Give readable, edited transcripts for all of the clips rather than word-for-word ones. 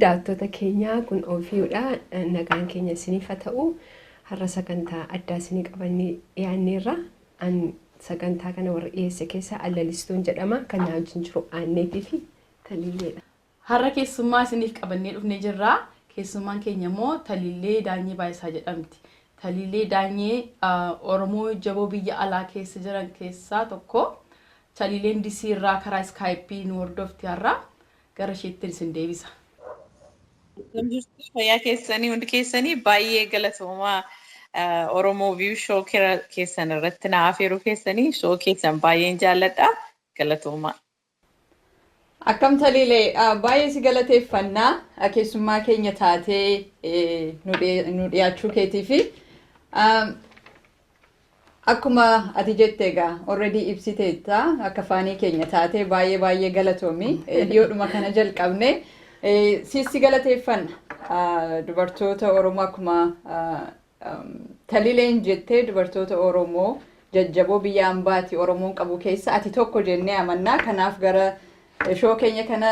daawwattoota keenyaa kun ofiidha nagaan keenya isiniif haa ta'u har'a sagantaa addaa isinii qabannee dhiyaanneerra an sagantaa kana warra dhiyeesse keessa allalistuun jedhama kan wajjin jiru aanneetii fi Taliilleedha. Har'a keessummaa isiniif qabannee dhufnee jirra. Keessummaan keenya immoo Taliillee Daanyee Baayisaa jedhamti. Taliillee Daanyee Oromoo jaboo biyya alaa keessa jiran keessaa tokko. Taliilleen DC irraa karaa Skype nu hordofti har'a gara isheetti isin deebisa. Fayyaa keessanii hundi keessanii baay'ee galatoomaa Oromoo View Show keessan irratti na afeeruu keessanii show keessan baay'een jaalladha galatoomaa. Akkam Taliillee baay'ee si galateeffannaa keessummaa keenya taatee nu dhiyaachuu keetii fi akkuma ati jette egaa already ibsiteetta akka faanii keenya taatee baay'ee galatoomi dhiyoodhuma kana jalqabne si galateeffanna dubartoota Oromoo akkuma Taliilleen jettee dubartoota Oromoo jajjaboo biyya ambaati Oromoon qabu keessa ati tokko jennee amannaa kanaaf gara show keenya kana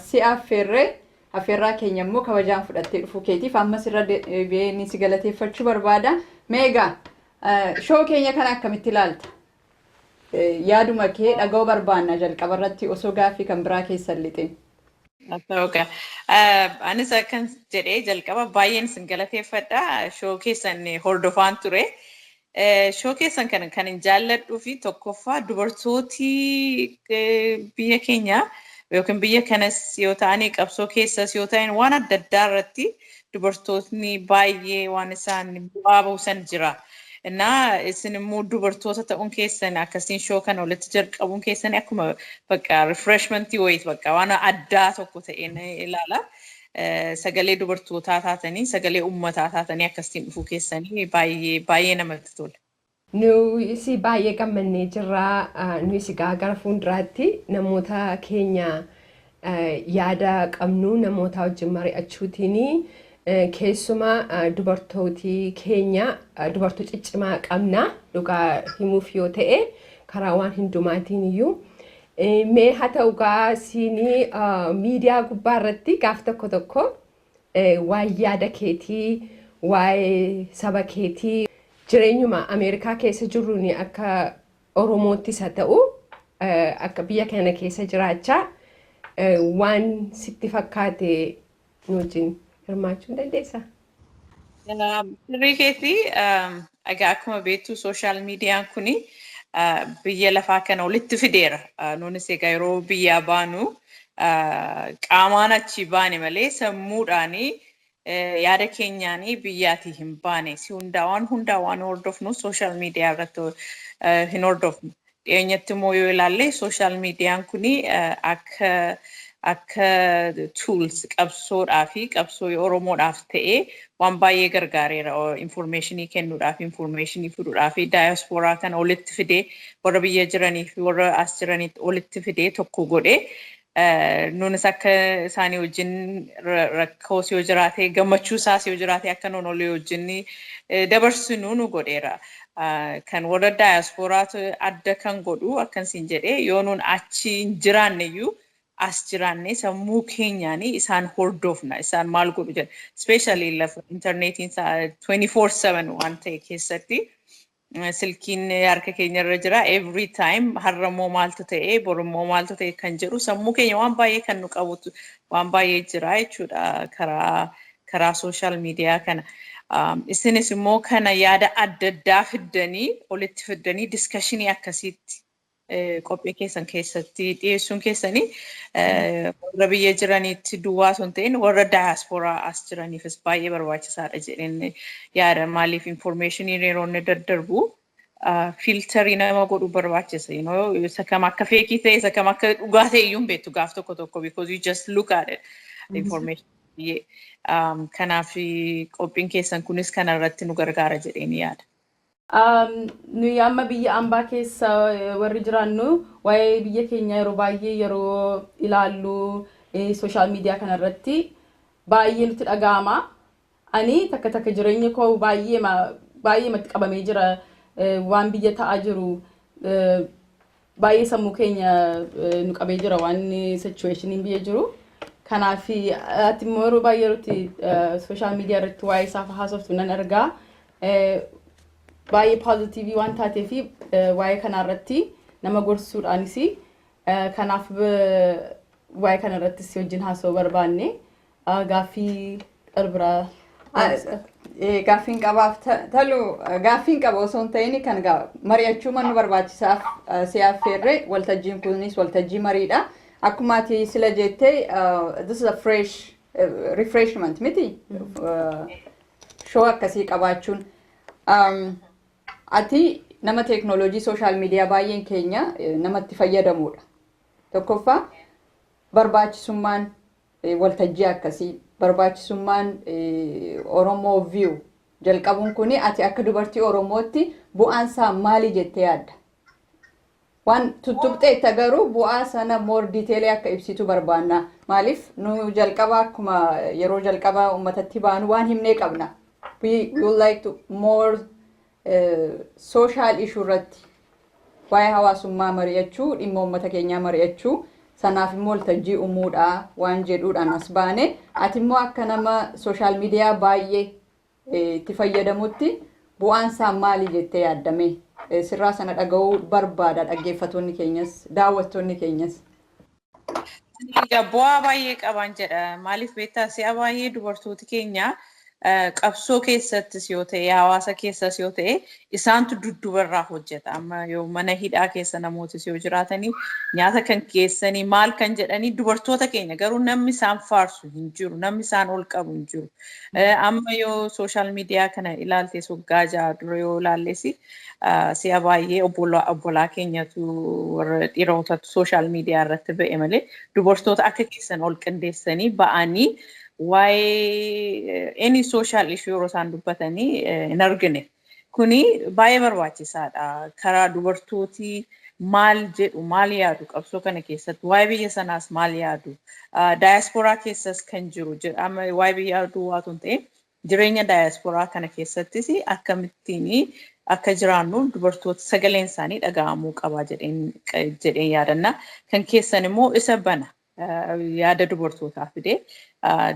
si affeerraa keenya immoo kabajaan fudhattee dhufuu keetiif ammas irra deebi'ee si galateeffachuu barbaada. Meegaa show keenya kana akkamitti ilaalta? Yaaduma kee dhaga'uu barbaanna jalqaba irratti osoo gaaffii kan biraa keessan lixin. Okay. Anis akkan jedhee jalqaba baay'een sin galateeffadha. Show keessan hordofaan ture. Show keessan kan hin jaalladhuu fi tokkoffaa dubartooti biyya keenya yookiin biyya kanas yoo ta'anii qabsoo keessas yoo ta'an waan adda addaa irratti dubartootni baay'ee waan isaan bu'aa buusan jira. Innaa isin immoo dubartoota ta'uun keessan akkasiin show kana walitti jalqabuun keessan akkuma bakka refreshmentii wayiiti bakka waan addaa tokko ta'een ilaala. Sagalee dubartootaa taatanii sagalee uummataa taatanii akkasiin dhufuu keessanii baay'ee namatti tola. Nuyi baay'ee gammannee jirra. Nuyi gara fuulduraatti namoota keenya yaada qabnu namoota wajjin mari'achuutiin keessumaa dubartooti keenya dubartoota ciccimaa qabna dhugaa himuuf yoo ta'e karaa waan hundumaatiin iyyuu. Mee haa ta'u gaasiinii miidiyaa gubbaa irratti gaaf tokko waa'ee yaada keetii waa'ee saba keetii jireenyuma Ameerikaa keessa jirruun akka Oromoottis haa ta'u akka biyya kana keessa jiraachaa waan sitti fakkaate nu wajjin hirmaachuu dandeessaa? Sirrii keetii egaa akkuma beektu sooshaal miidiyaan kuni biyya lafaa kana walitti fideera. Nuunis egaa yeroo biyyaa baanu qaamaan achi baane malee sammuudhaanii yaada keenyaanii biyyaatii hin baane. Si hundaa waan hordofnu sooshaal miidiyaa irratti hin hordofnu. Dhiyeenyatti immoo yoo ilaalle sooshaal miidiyaan kuni akka tools qabsoodhaa fi qabsoo Oromoodhaaf ta'ee waan baay'ee gargaareera informationii kennuudhaaf informationii fiduudhaaf diasporaa kana walitti fidee warra biyya jiranii fi warra as jiranitti walitti fidee tokko godhee nuunis akka isaanii wajjin rakkoos yoo jiraate gammachuu isaas yoo jiraate akka nuun olii wajjin dabarsinu nu godheera. Kan warra diasporaatu adda kan godhu akkansiin jedhee yoo nuun achi hin jiraanneyyuu as jiraanne sammuu keenyaanii isaan hordofna isaan maal godhu jedha especially lafa internetiin 24/7 waan ta'e keessatti silkiin harka keenya irra jira every time har'ammoo maaltu ta'e borummoo maaltu ta'e kan jedhu sammuu keenya waan baay'ee kan nu qabutu waan baay'ee jira jechuudha karaa sooshaal miidiyaa kana. Isinis immoo kana yaada adda addaa fiddanii walitti fiddanii diskashinii akkasiitti qophii keessan keessatti dhiyeessuun keessanii warra biyya jiraniitti duwwaa osoo hin ta'in warra diasporaa as jiraniifis baay'ee barbaachisaadha jedheen yaada maaliif informationii yeroo inni daddarbu filtarii nama godhu barbaachisa isa kam akka feekii ta'e isa kam akka dhugaa ta'e iyyuu hin beektu gaaf tokko because you just look at it information kanaaf qophiin keessan kunis kana irratti nu gargaara jedheen yaada. Nuyi amma biyya ambaa keessa warri jiraannu waa'ee biyya keenya yeroo baay'ee yeroo ilaallu sooshaal miidiyaa kana irratti baay'ee nutti dhaga'ama. Ani takka jireenya koo baay'ee matti qabamee jira waan biyya ta'aa jiru baay'ee sammuu keenya nu qabee jira waan situationin biyya jiru. Kanaaf ati yeroo baay'ee nuti sooshaal miidiyaa irratti waa'ee isaa haasoftu nan argaa. Baay'ee poozitiivii waan taateef waa'ee kanarratti nama gorsuudhaanis kanaaf waa'ee kanarrattis wajjin haasa'uu barbaanne gaaffii dharbiraa. Gaaffiin qabaaf talu gaaffiin qaba osoo hin ta'in kan mari'achuu mannu barbaachisaaf si'aaf feerre waltajjiin kunis waltajjii mariidha. Akkuma ati sila jettee this is a fresh refreshment miti show akkasii qabaachuun ati nama teknooloojii sooshaal miidiyaa baay'een keenya namatti fayyadamudha. Tokkoffaa barbaachisummaan waltajjii akkasii barbaachisummaan Oromoo view jalqabuun kuni ati akka dubartii Oromootti bu'aan isaa maali jettee yaadda? Waan tuttuqxee itti garuu bu'aa sana more detail akka ibsitu barbaanna. Maaliif nu jalqaba akkuma yeroo jalqaba uummatatti baanu waan himnee qabna. We would like to more social issue irratti waa'ee hawaasummaa mari'achuu dhimma uummata keenyaa mari'achuu sanaaf immoo waltajjii uumuudha waan jedhuudhaan as baane ati immoo akka nama sooshaal miidiyaa baay'ee itti fayyadamutti bu'aan isaa maali jettee yaaddame sirraa sana dhaga'uu barbaada dhaggeeffattoonni keenyas daawwattoonni keenyas. Bu'aa baay'ee qaban jedha maaliif beektaa si'a baay'ee dubartooti keenya qabsoo keessattis yoo ta'e hawaasa keessas yoo ta'e isaantu duddubarraa hojjeta amma yoo mana hidhaa keessa namootis yoo jiraatanii nyaata kan keessanii maal kan jedhanii dubartoota keenya garuu namni isaan faarsu hin jiru namni isaan ol qabu hin jiru amma yoo sooshaal miidiyaa kana ilaalte waggaa ja'a dura yoo ilaallesi si'a baay'ee obbolaa keenyatu warra dhiirotatu sooshaal miidiyaa irratti ba'e malee dubartoota akka keessan ol qindeessanii ba'anii waa'ee any social issue yeroo isaan dubbatanii hin argine. Kuni baay'ee barbaachisaadha. Karaa dubartootii maal jedhu maal yaadu qabsoo kana keessatti waa'ee biyya sanaas maal yaadu daayasporaa keessas kan jiru amma waa'ee biyya duwwaatu hin ta'in jireenya daayasporaa kana keessattis akkamittiin akka jiraannu dubartoota sagaleen isaanii dhaga'amuu qabaa jedheen yaadanna. Kan keessan immoo isa bana. Yaada dubartootaa fidee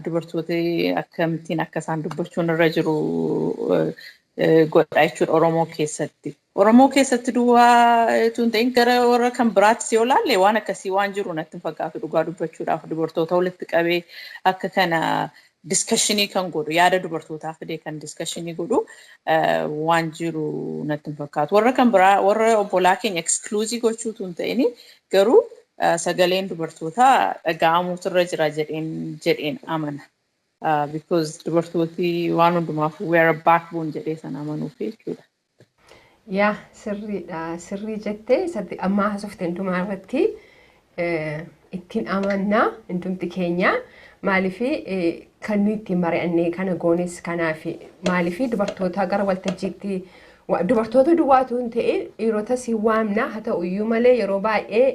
dubartoota akkamittiin akka isaan dubbachuun irra jiru godha jechuudha Oromoo keessatti. Oromoo keessatti duwwaa tun ta'in gara warra kan biraattis yoo ilaalle waan akkasii waan jiru natti hin fakkaatu dhugaa dubbachuudhaaf dubartoota walitti qabee akka kana discussionii kan godhu yaada dubartootaa fidee kan discussionii godhu waan jiru natti hin fakkaatu. Warra kan biraa warra obbolaa keenya exclusive gochuutu hin ta'in garuu sagaleen dubartootaa dhaga'amuutu irra jira jedheen amana. Because dubartooti waan hundumaaf we are a backbone jedhee sana amanuuf jechuudha. Yaa sirriidha sirrii jettee sadii amma haasofte hundumaa irratti ittiin amannaa hundumti keenya maaliif kan nuyi ittiin mari'annee kana goones kanaaf maaliif dubartoota gara waltajjiitti dubartoota duwwaatu hin ta'in dhiirotas waamna haa ta'u iyyuu malee yeroo baay'ee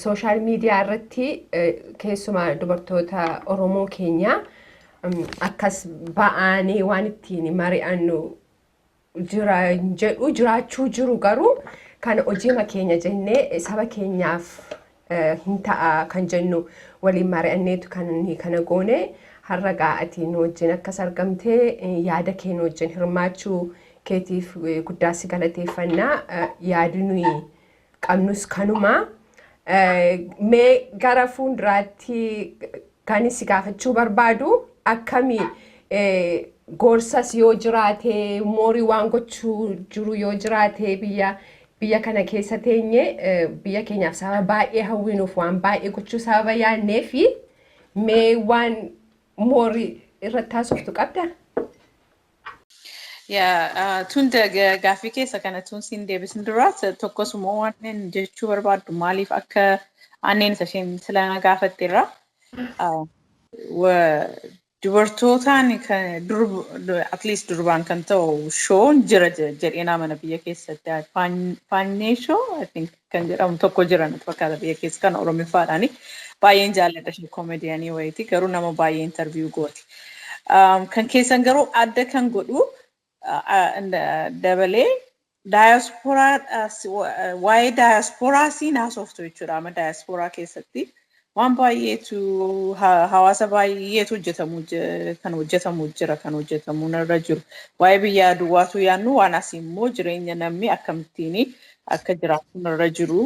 sooshaal miidiyaa irratti keessumaa dubartoota Oromoo keenya akkas ba'anii waan ittiin mari'annu jedhu jiraachuu jiru garuu kana hojii keenya jennee saba keenyaaf hin ta'a kan jennu waliin mari'anneetu kana goone har'a gaa'atiin wajjin akkas argamtee yaada keenya wajjin hirmaachuu keetiif guddaa si galateeffannaa yaadi nuyi qabnus kanuma. Mee gara fuulduraatti kan si gaafachuu barbaadu akkamii gorsas yoo jiraate moorii waan gochuu jiru yoo jiraate biyya kana keessa teenye biyya keenyaaf sababa baay'ee hawwinuuf waan baay'ee gochuu sababa yaadnee fi mee waan moorii irratti haasoftu qabda? Tun gaaffii keessa kana tun siin deebisin duraas tokkosuma waan jechuu barbaaddu maaliif akka anneen isheen sila gaafatteerra dubartootaan at least durbaan kan ta'u shoon jira jedheen amana biyya keessatti faanyee shoo I think kan jedhamu tokko jira natti fakkaata biyya keessa kan Oromiffaadhaani baay'een jaalladha ishee koomediyaanii wayiiti garuu nama baay'ee interview gooti. Kan keessan garuu adda kan godhu dabalee diasporaa waa'ee diasporaa siin haasoftu jechuudha amma diasporaa keessatti waan baay'eetu hawaasa baay'eetu hojjetamu jira kan hojjetamu narra jiru. Waa'ee biyyaa duwwaatu yaannu waan asii immoo jireenya namni akkamittiin akka jiraatu narra jiru.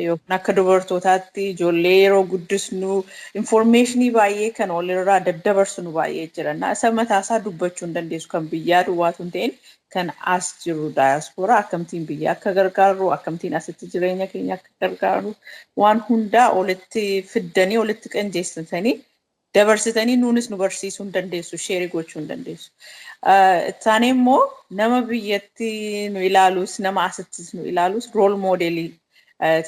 Yookaan akka dubartootaatti ijoollee yeroo guddisnu informationii baay'ee kan walirraa daddabarsinu baay'ee jira. Isa mataasaa dubbachuu hin dandeessu kan biyyaa duwwaatu hin ta'in kan as jiru daayaspooraa akkamittiin biyya akka gargaaru akkamittiin asitti jireenya keenya akka gargaaru waan hundaa olitti fiddanii olitti qindeessitanii dabarsitanii nuunis nu barsiisuu hin dandeessu sheerii gochuu hin dandeessu. Isaanii immoo nama biyyatti nu ilaalus nama asittis nu ilaalus rool moodelii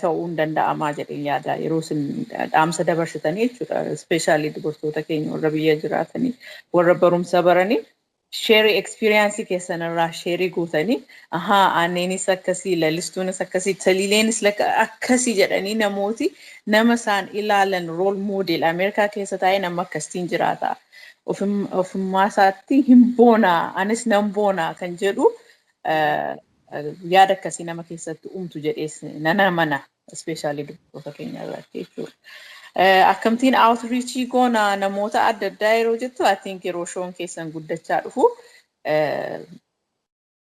ta'uu hin danda'amaa jedheen yaada yeroo isin dhaamsa dabarsitanii jechuudha. Ispeeshaalii dubartoota keenya warra biyya jiraatanii warra barumsa baranii sheerii ekspiriyaansii keessan irraa sheerii guutanii anneenis akkasii lalistuunis akkasii taliileenis akkasii jedhanii namooti nama isaan ilaalan rool moodel Ameerikaa keessa taa'ee nama akkasiin jiraata. Ofummaa isaatti hin boonaa anis nan boonaa kan jedhu yaada akkasii nama keessatti uumtu jedhees nana mana ispeeshaalii dubartoota keenya irratti jechuudha. Akkamittiin outreachii goona namoota adda addaa yeroo jettu I think yeroo shoon keessan guddachaa dhufu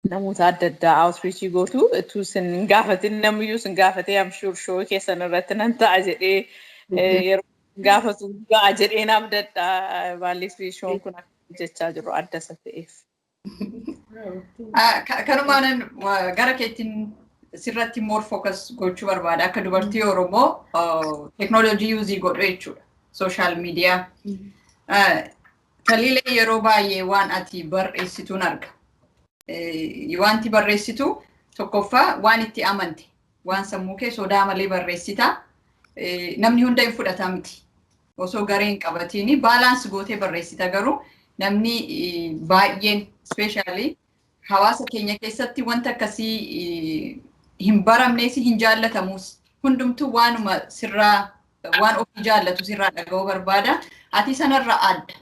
namoota adda addaa outreachii gootu utuu sin gaafatin namiyyuu sin gaafatee I'm sure shoo keessan irratti nan ta'a jedhee yeroo gaafatu ga'a jedheen abdadha baalli shoon kun akka jechaa jiru adda isa ta'eef. Kanumaan gara keetiin sirratti more focus gochuu barbaada akka dubartii Oromoo technology use godhu jechuudha social media. Taliilee yeroo baay'ee waan ati barreessituun arga. Wanti barreessitu tokkoffaa waan itti amante waan sammuu kee sodaa malee barreessita. Namni hunda hin fudhata miti. Osoo gareen qabatini balance gootee barreessita garuu namni baay'een especially hawaasa keenya keessatti wanta akkasii hin baramnees hin jaallatamus hundumtuu waanuma sirraa waan ofii jaallatu sirraa dhaga'uu barbaada ati sanarra adda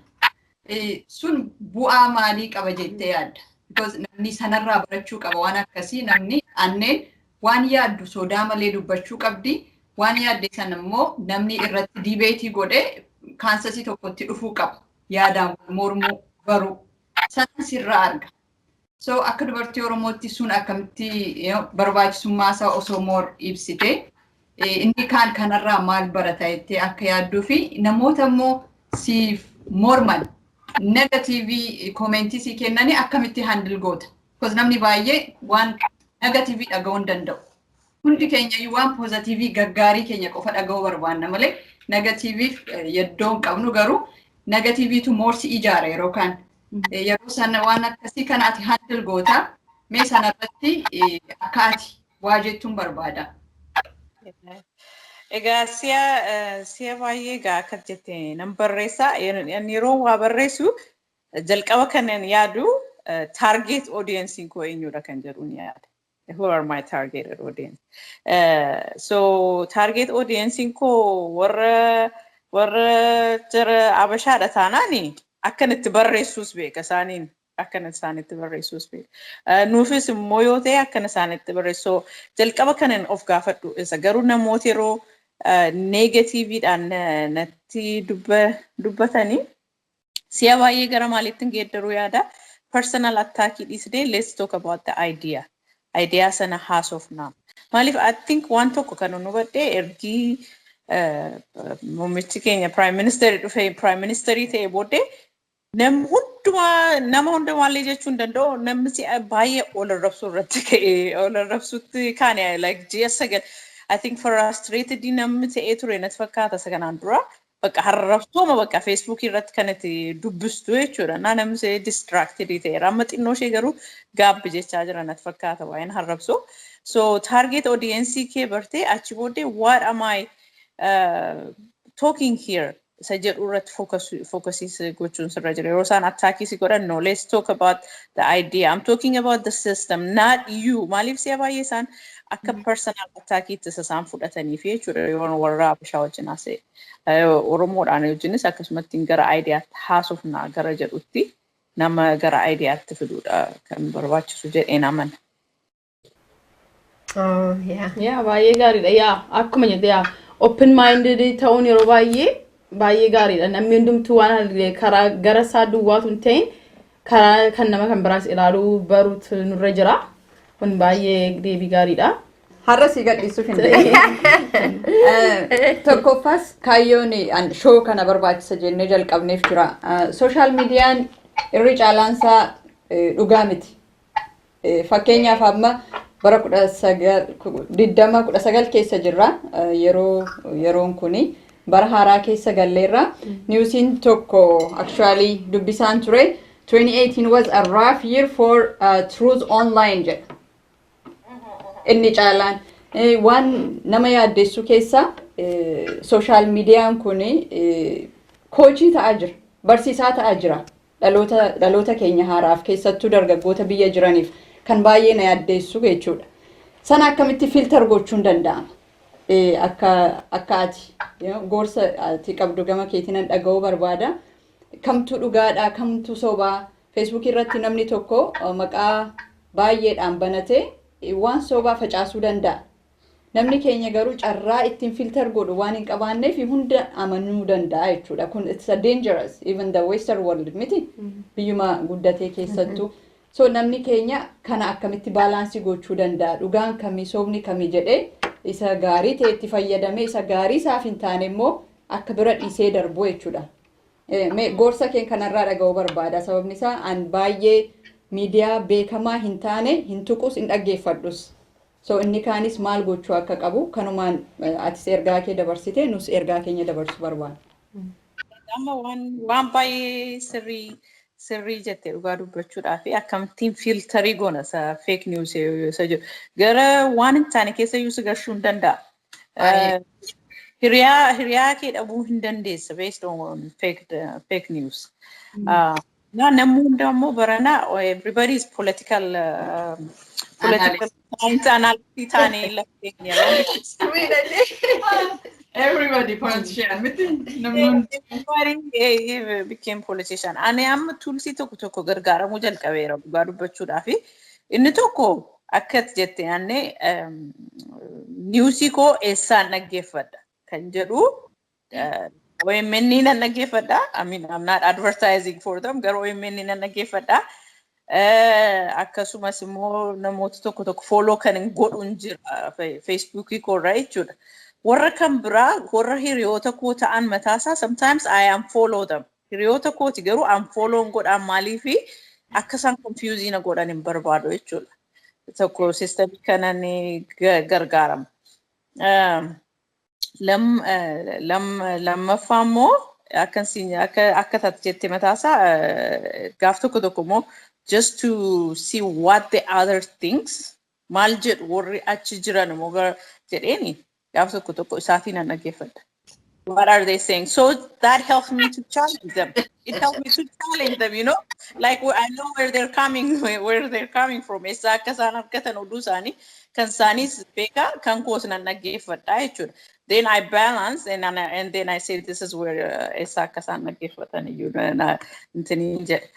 sun bu'aa maalii qaba jettee yaadda because namni sanarraa barachuu qaba waan akkasii namni anneen waan yaaddu sodaa malee dubbachuu qabdi waan yaadde san immoo namni irratti dibeetii godhee kaansasii tokkotti dhufuu qaba yaadaan mormuu baruu sanan sirraa arga. So akka dubartii Oromootti sun akkamitti barbaachisummaa isaa osoo moor ibsite inni kaan kanarraa maal barata jettee akka yaadduu fi namoota immoo siif morman negativii koomentii si kennanii akkamitti handle goota. Because namni baay'ee waan negativii dhaga'uu hin danda'u. Hundi keenya waan positivii gaggaarii keenya qofa dhaga'uu barbaanna malee negativiif yaddoo hin qabnu garuu negativiitu moor si ijaara yeroo kaan. Yeroo sana waan akkasii kana ati handle goota mee sanarratti akka ati waa jettuun barbaada. Egaa si'a baay'ee egaa akka jette nan barreessa yeroo waa barreessu jalqaba kanan yaadu target audience koo eenyudha kan jedhuun yaada. Who are my targeted audience? So target audience koo warra jara abashaadha taanaani akkanatti barreessuus beeka isaaniin akkana isaanitti barreessuus beeka. Nuufis immoo yoo ta'e akkana isaanitti barreessoo jalqaba kanan of gaafadhu isa garuu namoota yeroo negatiiviidhaan natti dubbatanii si'a baay'ee gara maaliitti geeddaruu yaada personal attack dhiisdee let's talk about the idea. Idea sana haasofnaa. Maaliif I think waan tokko kan nu hubadhee ergii muummichi keenya prime minister dhufee prime ministerii ta'e booddee nama hundumaallee jechuu hin danda'u namni baay'ee ol arrabsuu irratti ka'ee ol arrabsuutti kaane like ji'a sagal I think frustrated namni ta'ee ture natti fakkaata isa kanaan dura bakka harrabsooma bakka Facebook irratti kanatti dubbistu jechuudha namni distracted ta'e amma xinnoo ishee garuu gaabbi jechaa jira natti fakkaata waa'een harrabsoo so target audience kee bartee achi booddee what am I talking here isa jedhu irratti focuses gochuun sirra jira yeroo isaan attackii si godhan no let's talk about the idea I'm talking about the system not you maaliif si'a baay'ee isaan akka personal attackiitti isaan fudhatanii fi jechuudha yoo warra abashaa wajjin haasa'e Oromoodhaan wajjinis akkasumatti gara ideaatti haasofnaa gara jedhutti nama gara ideaatti fiduudha kan barbaachisu jedheen amana. Oh, yeah. Baay'ee gaariidha. Akkuma jette open minded ta'uun yeroo baay'ee gaariidha. Namni hundumtuu waan karaa gara isaa duwwaatu hin ta'in karaa kan nama kan biraas ilaaluu baruutu nurra jira. Kun baay'ee deebii gaariidha. Har'a si gadhiisuuf hin deebiin. Tokkoffaas kaayyoon shoo kana barbaachisa jennee jalqabneef jira. Social meediyaan irri caalaansaa dhugaa miti. Fakkeenyaaf amma bara 2019 keessa jirra. Yeroon kuni bara haaraa keessa galleerra. Newsiin tokko actually dubbisaan ture. 2018 was a rough year for truth online jedha. Inni caalaan waan nama yaaddeessu keessa social meediyaan kuni coachii ta'aa jira, barsiisaa ta'aa jira. Dhaloota keenya haaraaf keessattuu dargaggoota biyya jiraniif kan baay'ee na yaaddeessu jechuudha. Sana akkamitti filter gochuun danda'ama? Akka ati gorsa ati qabdu gama keetinan dhaga'uu barbaada. Kamtu dhugaadha, kamtu sobaa? Facebook irratti namni tokko maqaa baay'eedhaan banatee waan sobaa facaasuu danda'a. Namni keenya garuu carraa ittiin filter godhu waan hin qabaanneef hunda amanuu danda'a jechuudha. Kun it's a dangerous even the western world miti biyyuma guddatee keessattuu. So namni keenya kana akkamitti baalaansii gochuu danda'a? Dhugaan kamii sobni kamii jedhee isa gaarii ta'e itti fayyadamee isa gaarii isaaf hin taane immoo akka bira dhiisee darbu jechuudha. Gorsa keen kanarraa dhaga'uu barbaada. Sababni isaa an baay'ee miidiyaa beekamaa hin taane hin tuqus hin dhaggeeffadhus. So inni kaanis maal gochuu akka qabu kanumaan atis ergaa kee dabarsite nus ergaa keenya dabarsu barbaada. Amma waan baay'ee sirrii jettee dhugaa dubbachuudhaa fi akkamittiin filtarii goona isa fake news isa jiru gara waan hin taane keessa iyyuu si gashuu hin danda'a. Hiriyaa kee dhabuu hin dandeessa based on fake news. Namni hunda immoo barana everybody is political science analysis taane lafteenya. Everybody politician. Everybody became politician. Ani amma tulsii tokko gargaaramuu jalqabeera dhugaa dubbachuudhaa fi inni tokko akkas jettee aanne niwusii koo eessaan dhaggeeffadha kan jedhu OMN nan dhaggeeffadha. I mean I'm not advertising for them garuu OMN nan dhaggeeffadha. Akkasumas immoo namoota tokko follow kan godhuun jira Facebook koorraa jechuudha. Warra kan biraa warra hiriyoota koo ta'an mataasaa sometimes I unfollow them. Hiriyoota kooti garuu unfollow godhaan maaliifi akka isaan confusing godhan hin barbaadu jechuudha. Tokko systemii kanan gargaarama. Lammaffaa immoo akka taate jettee mataasaa gaaf tokko immoo just to see what the other things maal jedhu warri achi jiran immoo jedheeni gaaf tokko isaatiin nan dhaggeeffadha. What are they saying? So that helps me to challenge them. It helps me to challenge them, you know? Like I know where they're coming from. Esa akka isaan argatan oduu isaanii kan isaanis beeka kan koos nan dhaggeeffadha jechuudha. Then I balance and then I say this is where esa akka isaan dhaggeeffatan iyyuu intanii jedha.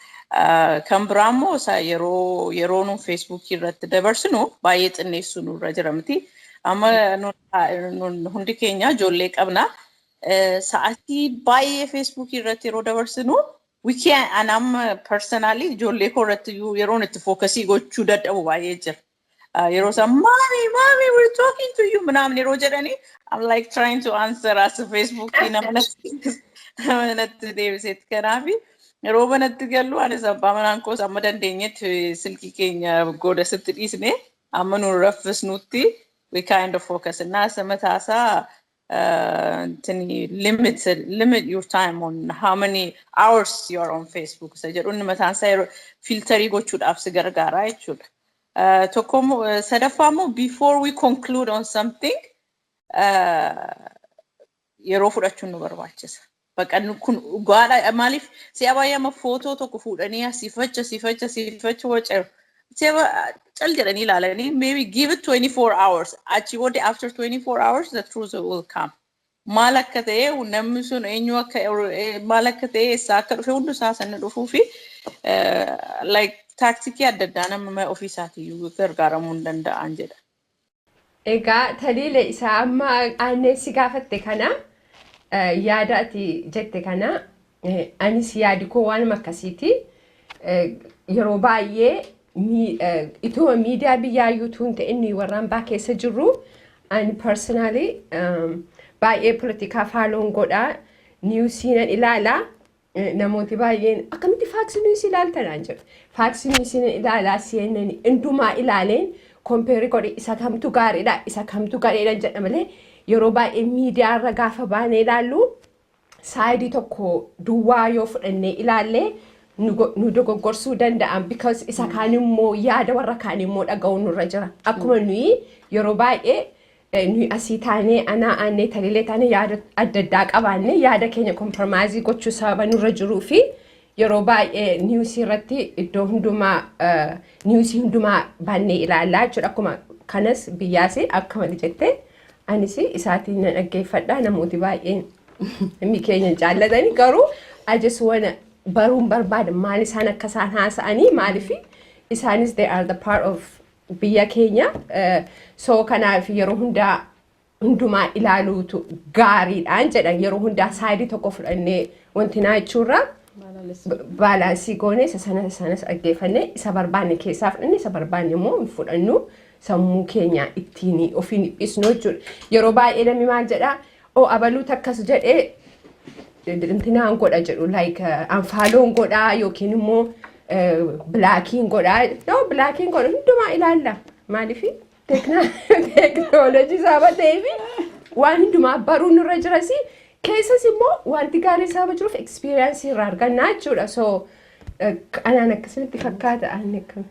Kan biraa immoo yeroo nuun Facebook irratti dabarsinu baay'ee xinneessu nurra jira miti. Amma hundi keenya ijoollee qabna. Sa'aatii baay'ee Facebook irratti yeroo dabarsinu we can and I'm personally ijoollee koo irratti yeroon itti fookasii gochuu dadhabu baay'ee jira. Yeroo isaan mommy we're talking to you ምናምን yeroo jedhani I'm like trying to answer as a Facebook namanatti deebiseetti kanaafi yeroo banatti gallu anis abbaa manaan koos amma dandeenyetti silkii keenya gooda sitti dhiisne amma nu raffisnutti we kind of focus and nasa matasa limit your time on how many hours you are on Facebook so jedhun matansa filtering gochuudhaaf si gargaara jechuudha. Tokkomo sadaffamo before we conclude on something yeroo fudhachuun nu barbaachisa. Bakka kun gaadha maaliif si abaayama photo tokko fuudhanii asiifacha waceeru. Cal jedhanii ilaalanii maybe give it 24 hours. Achi booda after 24 hours the truth will come. Maal akka ta'e namni sun eenyu akka maal akka ta'e eessaa akka dhufe hundi isaa sanni dhufuu fi like tacticii adda addaa nama ofiisaatii gargaaramuu hin danda'an jedha. Egaa taliile isaa amma aannan si gaafatte kana yaada ati jette kana anis yaadi koo waan akkasiiti. Yeroo baay'ee itoo miidiyaa biyyaayyuu tuun ta'inni warraan baa keessa jirru ani personally baay'ee politikaa faaloon godhaa niwusiinan ilaalaa namooti baay'een akkamitti faaksii niwusii ilaaltanaan jedhu faaksii niwusiinan ilaalaa CNN hundumaa ilaaleen kompeerii godhe isa kamtu gaariidha isa kamtu gadheedha jedha malee yeroo baay'ee miidiyaa irra gaafa baanee ilaallu saayidii tokko duwwaa yoo fudhannee ilaallee nu dogoggorsuu danda'an because isa kaan immoo yaada warra kaan immoo dhaga'uun nurra jira akkuma nuyi yeroo baay'ee nuyi asii taanee anaa aanee taliilee taanee yaada adda addaa qabaannee yaada keenya kompromaayizii gochuu sababa nurra jiruu fi yeroo baay'ee niwusii irratti iddoo hundumaa niwusii hundumaa baannee ilaalaa jechuudha akkuma kanas biyyaas akkuma jettee anis isaatiin na dhaggeeffadha namooti baay'een inni keenya jaallatanii garuu ajis wana baruun barbaada maal isaan akka isaan haasa'anii maaliif isaanis they are the part of biyya keenya so kanaaf yeroo hundumaa ilaaluutu gaariidhaan jedhan yeroo hundaa saayidii tokko fudhannee wanti naa jechuurra baalaansii goone isa sanas dhaggeeffannee isa barbaanne keessaa fudhanne isa barbaanne immoo hin fudhannu sammuu keenya ittiin ofiin dhiphisnu jechuudha yeroo baay'ee namni maal jedhaa abaluutu akkas jedhee intinaan godha jedhu like anfaaloon godhaa yookiin immoo bilaakiin godhaa no bilaakiin godha hundumaa ilaalla maaliif teeknooloojii saaba ta'eefi waan hundumaa baruu nurra jiras keessas immoo wanti gaarii saaba jiruuf ekspiriyansii irraa argannaa jechuudha so anaan akkasumatti fakkaata aanne kam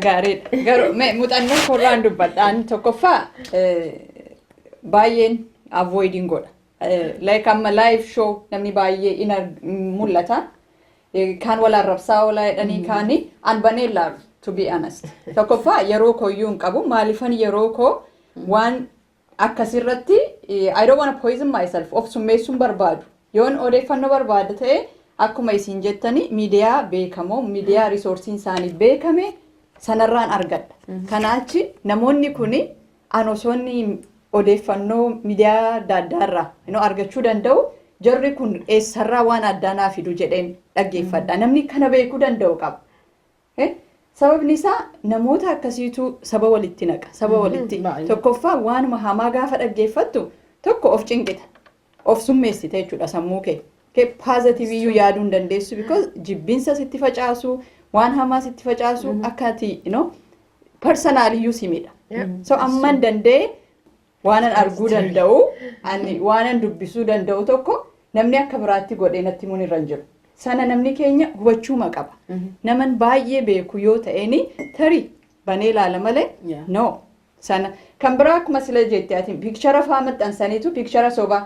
gaariidha garuu muuxannoo korraan dubbadhaan tokkoffaa baay'een avoiding godha like amma live show namni baay'ee ina mul'ata kan wal arrabsaa wala jedhanii kaani anbanee laalu to be honest tokkoffaa yeroo koyyuu hin qabu maalifan yeroo koo waan akkasirratti I don't want to poison myself of summeessuun barbaadu yoon odeeffannoo barbaada ta'e akkuma isin jettani miidiyaa beekamoo miidiyaa resoursiin isaanii beekame sanarraan argadha kanaachi namoonni kuni anosoonni odeeffannoo miidiyaa daaddaarraa argachuu danda'u jarri kun eessarraa waan addaanaa fidu jedheen dhaggeeffadha namni kana beekuu danda'u qaba sababni isaa namoota akkasiitu saba walitti naqa saba walitti tokkoffaa waanuma hamaa gaafa dhaggeeffattu tokko of cinqita of summeessita jechuudha sammuu kee positive iyyuu yaaduu hin dandeessu because jibbinsa sitti facaasu waan hamaa sitti facaasu akkati personal iyyuu simidha so amman danda'e waanan arguu danda'u ani waanan dubbisuu danda'u tokko namni akka biraatti godhee natti mun irra jiru sana namni keenya hubachuu qaba naman baay'ee beeku yoo ta'eni tarii banee ilaala malee no sana kan biraa akkuma sila jettee ati picture faa maxxansaniitu picture sobaa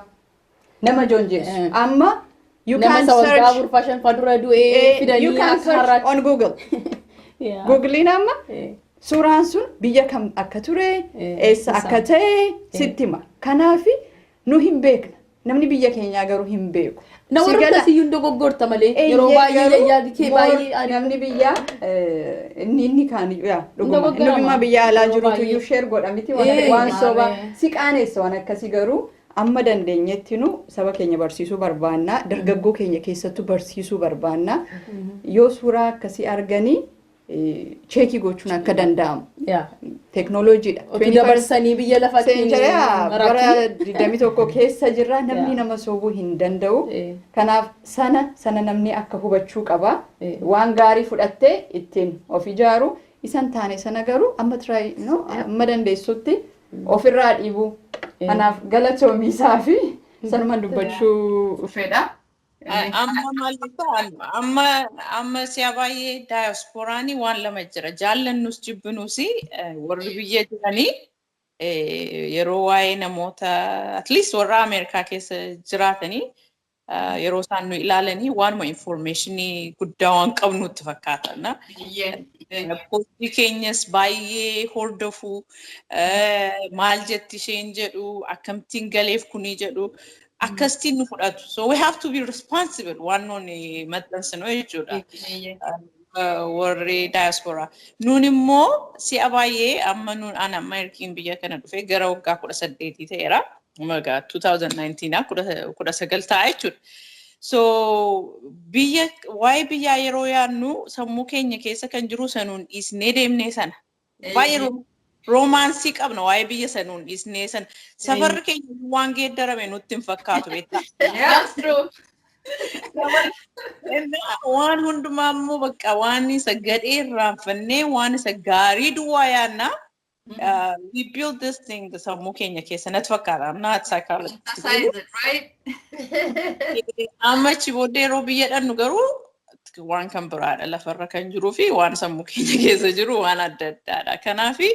nama jonjeessu amma you can search on Google Googlein amma suuraan sun biyya kam akka ture eessa akka ta'e sittima kanaafi nu hin beekna namni biyya keenyaa garuu hin beeku namoota akkasiyyuu dogoggorta malee yeroo baay'ee yaadi kee baay'ee namni biyya inni kaan dhuguma biyya alaa jirutu iyyuu share godha miti waan soba si qaaneessa waan akkasii garuu amma dandeenyetti nu saba keenya barsiisuu barbaanna dargaggoo keenya keessattuu barsiisuu barbaanna yoo suuraa akkasii arganii cheekii gochuun akka danda'amu teknooloojiidha. Otii dabarsanii biyya lafaatti bara 21 keessa jirra namni nama sobuu hin danda'u. Kanaaf sana namni akka hubachuu qaba. Waan gaarii fudhattee ittiin of ijaaru isan taane sana garuu amma amma dandeessutti ofirraa dhiibu. Kanaaf galatoomiisaa fi sanuma dubbachuu fedha. amma siya baay'ee daayasporaanii waan lama jira jaallannus jibbinus warri biyya jiranii yeroo waa'ee namoota at least warra Ameerikaa keessa jiraatanii yeroo isaan nu ilaalanii waanuma informationii guddaa waan qabnutti fakkaata. Postii keenyas baay'ee hordofuu maal jetti isheen jedhu akkamittiin galeef kunii jedhu akkasitti nu fudhatu. So we have to be responsible waan nuuni maxxansinu jechuudha. warri diaspora. Nuun immoo si'a baay'ee amma nuun an amma ergiin biyya kana dhufe gara waggaa 18 ta'eera. Waggaa 2019 19 ta'a jechuudha. So waa'ee biyyaa yeroo yaadnu sammuu keenya keessa kan jiru sanuun dhiisnee deemnee sana. Baay'ee romaansii qabna waa'ee biyya sanuun dhiisnee sana. Safarri keenya waan geeddarame nutti hin fakkaatu beektaa. That's true. Waan hundumaa immoo bakka waan isa gadhee irraanfannee waan isa gaarii duwwaa yaadna. We build this thing sammuu keenya keessa natti fakkaata. I'm not psychologist. Emphasize it, right? Amma achi booddee yeroo biyya dhannu garuu waan kan biraadha lafarra kan jiruu fi waan sammuu keenya keessa jiru waan adda addaadha. Kanaafi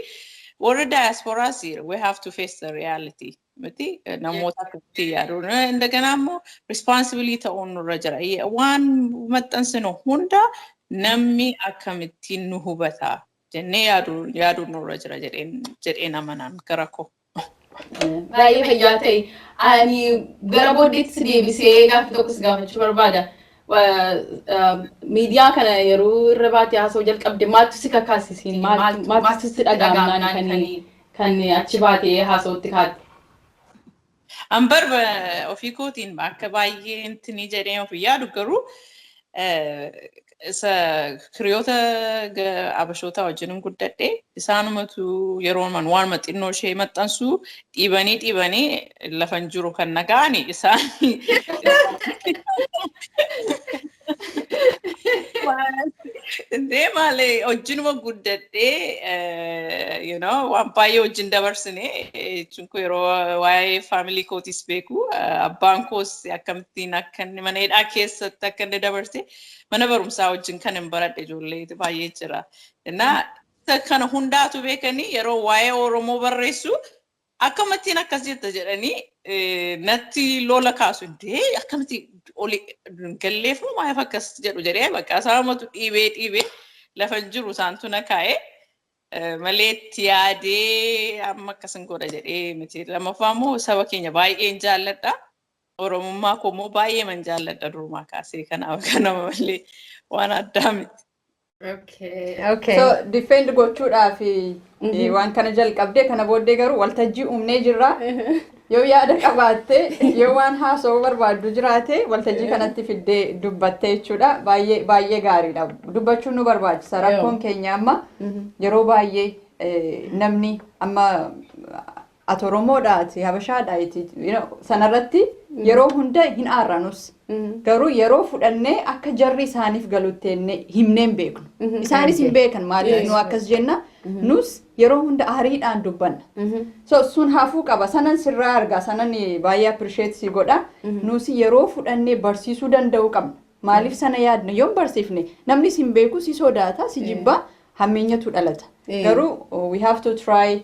warra diasporaas we have to face the reality. Miti namoota akkatti yaadu. Indagana immoo responsibility ta'uun nurra jira. Waan maxxansinu hunda namni akkamittiin nu hubata jennee yaadu nurra jira jedheen amanaan gara koo. Baay'ee fayyaa ta'e. Ani gara booddeetti deebisee gaaffii tokkos gaafachuu barbaada. Miidiyaa kana yeroo irra baatee haasa'uu jalqabde maaltu si kakaasisiin? Maaltu si dhaga'amnaan kan achi baatee haasa'utti kaate? Ambar ofii kootiin akka baay'ee intini jedhee ofii yaadu garuu isa hiriyoota abashoota wajjin guddadhe isaanumatu yeroo waan maxxinnoo ishee maxxansu dhiibanii lafan jiru kan nagaani isaan malee wajjinuma guddadhe waan baay'ee wajjin dabarsine jechuun yeroo waa'ee faamilii kootis beeku abbaan koos akkamittiin akka inni mana hidhaa keessatti akka inni dabarse mana barumsaa wajjin kan hin baradhe ijoollee baay'ee jira. Kana hundaatu beekanii yeroo waa'ee Oromoo barreessu akkamittiin akkas jetta jedhanii natti lola kaasu indee akkamitti oli galleefu maaf akkas jedhu jedhee bakka isaamatu dhiibee lafa jiru isaantu na kaa'ee malee yaadee amma akkasin godha jedhee miti. Lammaffaa immoo saba keenya baay'een jaalladha. Oromummaa koo immoo baay'ee man jaalladha durumaa kaasee kanaaf kanama malee waan addaa miti. Okay. So defend gochuudhaaf waan kana jalqabdee kana booddee garuu waltajjii uumnee jirra. Yoo yaada qabaatte yoo waan haasa'uu barbaaddu jiraate waltajjii kanatti fiddee dubbattee jechuudha. Baay'ee gaariidha. Dubbachuun nu barbaachisa. Rakkoon keenya amma yeroo baay'ee namni amma ati Oromoodhaati Habashaadhaati sanarratti yeroo hunda hin aarranus. Garuu yeroo fudhannee akka jarri isaaniif galuttenne himneen beeknu. Isaanis hin beekan maaliif nu akkas jenna nus yeroo hunda aariidhaan dubbanna. So sun hafuu qaba sanan sirraa argaa sanan baay'ee appreciate si godha. Nus yeroo fudhannee barsiisuu danda'uu qabna. Maaliif sana yaadna yoo barsiifne namni sin beeku si sodaata si jibba hammeenyatu dhalata. Garuu we have to try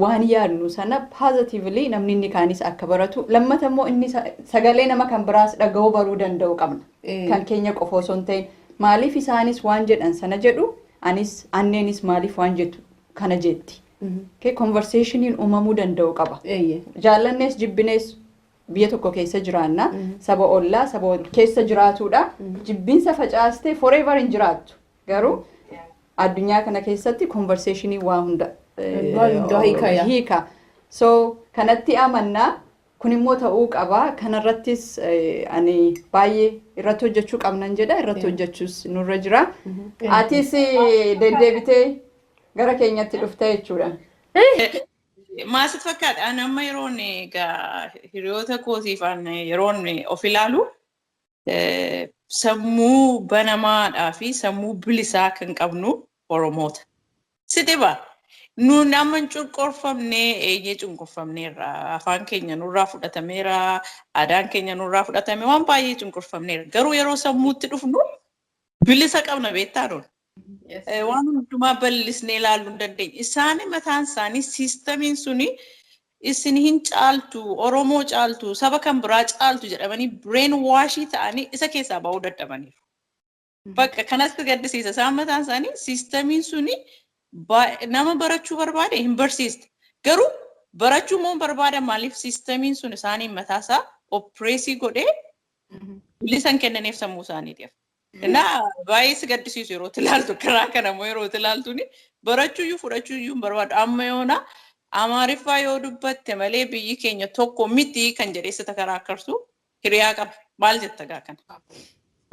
waan yaadnu sana positively namni inni kaanis akka baratu lammata immoo inni sagalee nama kan biraas dhaga'uu baruu danda'u qabna. Kan keenya qofa osoo hin ta'in maaliif isaanis waan jedhan sana jedhu anneenis maaliif waan jettu kana jetti. Conversationiin uumamuu danda'u qaba. Jaallannees jibbinees biyya tokko keessa jiraanna saba ollaa saba keessa jiraatudha. Jibbinsa facaastee forever hin jiraattu. Garuu addunyaa kana keessatti conversationii waa hunda hiika. So kanatti amannaa kun immoo ta'uu qaba. Kanarrattis ani baay'ee irratti hojjechuu qabnan jedha. Irratti hojjechuus nurra jira. Atis deddeebitee gara keenyatti dhuftee jechuudha. Maasit fakkaata ani amma yeroon egaa hiriyoota kootiif yeroon of ilaalu sammuu banamaadhaa fi sammuu bilisaa kan qabnu Oromoota. Sidiba nuun amma cunqurfamnee eenyee cunqurfamneerra afaan keenya nurraa fudhatameera aadaan keenya nurraa fudhatame waan baay'ee cunqurfamneera garuu yeroo sammuutti dhufnu bilisa qabna beektaa doon. Waan hundumaa bal'isnee ilaaluu hin dandeenye. Isaan mataan isaanii siistamiin suni isin hin caaltu Oromoo caaltu saba kan biraa caaltu jedhamanii brain washii ta'anii isa keessaa ba'uu dadhabaniiru. Bakka kanatti gaddisiisa isaan mataan isaanii siistamiin suni nama barachuu barbaade hin barsiiste. Garuu barachuu moo barbaada maaliif siistamiin sun isaanii mataasaa oppreesii godhee bilisan kennaniif sammuu isaaniitiif. Na baay'ee si gaddisiisu yeroo ilaaltu karaa kana immoo yeroo ilaaltuuni barachuuyyuu fudhachuuyyuu hin barbaadu. Amma yoona Amaariffaa yoo dubbatte malee biyyi keenya tokko miti kan jedheessita karaa akkarsu hiriyaa qaba. Maal jetta gaa kana?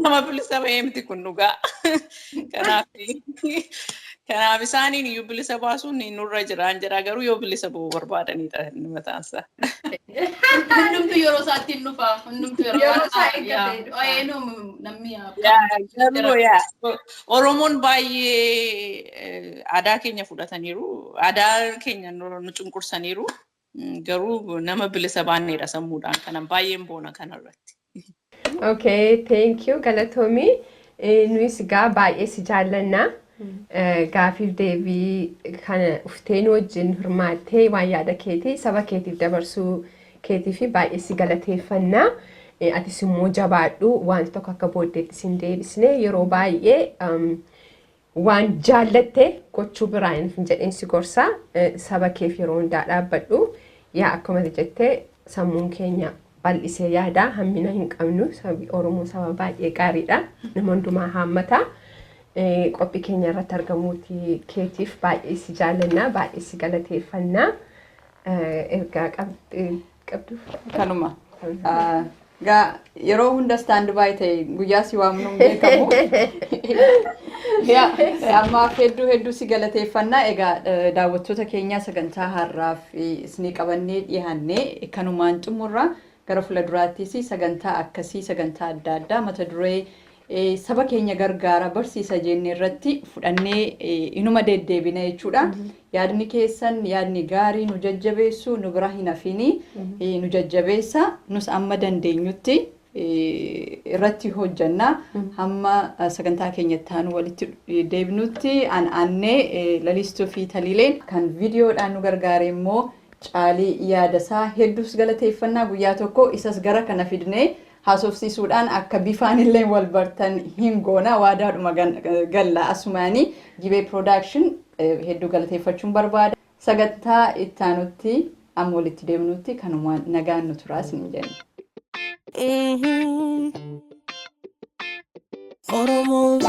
Nama bilisa ba'ee miti kun dhugaa. Kanaaf isaaniin iyyuu bilisa baasuun nurra jiraan jira garuu yoo bilisa ba'uu barbaadanidha inni mataansaa. Hundumtu yeroo isaatti hin dhufa. Hundumtu yeroo isaatti namni Oromoon baay'ee aadaa keenya fudhataniiru. Aadaa keenya nu cunqursaniiru. Garuu nama bilisa baanneedha sammuudhaan kanan baay'een boona kanarratti. Okay, thank you Galatoomii. Nuyis gaa baay'ee si jaallanna. Gaafiif deebii kana ufteen wajjin hirmaattee waan yaada keetii saba keetiif dabarsuu keetii fi baay'ee si galateeffanna. Atis immoo jabaadhu wanti tokko akka booddeetti sin deebisne yeroo baay'ee waan jaallatte gochuu biraan hin jedheen si gorsa saba keef yeroo hundaa dhaabbadhu yaa akkuma jettee sammuun keenya bal'isee yaada hammina hin qabnu sabi Oromoo saba baay'ee gaariidha nama hundumaa haammata. Qophii keenya irratti argamuuti keetiif baay'ee si jaallanna baay'ee si galateeffanna ergaa qabdu kanuma yeroo hunda stand by ta'e guyyaa si waamnu beekamu ammaaf hedduu si galateeffannaa egaa daawwattoota keenya sagantaa har'aaf isinii qabannee dhiyaannee kanumaan xumurra gara fuulduraattis sagantaa akkasii sagantaa adda addaa mata duree saba keenya gargaara barsiisa jennee irratti fudhannee inuma deddeebina jechuudha. Yaadni keessan yaadni gaarii nu jajjabeessu nu bira hin hafini nu jajjabeessa nus amma dandeenyutti irratti hojjanna hamma sagantaa keenyatti aanu walitti deebinutti aanee lalistuu fi taliileen kan viidiyoodhaan nu gargaare immoo Caalii yaadasaa hedduus galateeffannaa guyyaa tokko isas gara kana fidnee haasofsiisuudhaan akka bifaan illee wal bartan hin goona waadaadhuma galla asumaanii Gibee Production hedduu galateeffachuun barbaada. Sagantaa ittaanutti amma walitti deemnutti kanuma nagaan nu turaas ni jenna. Oromoo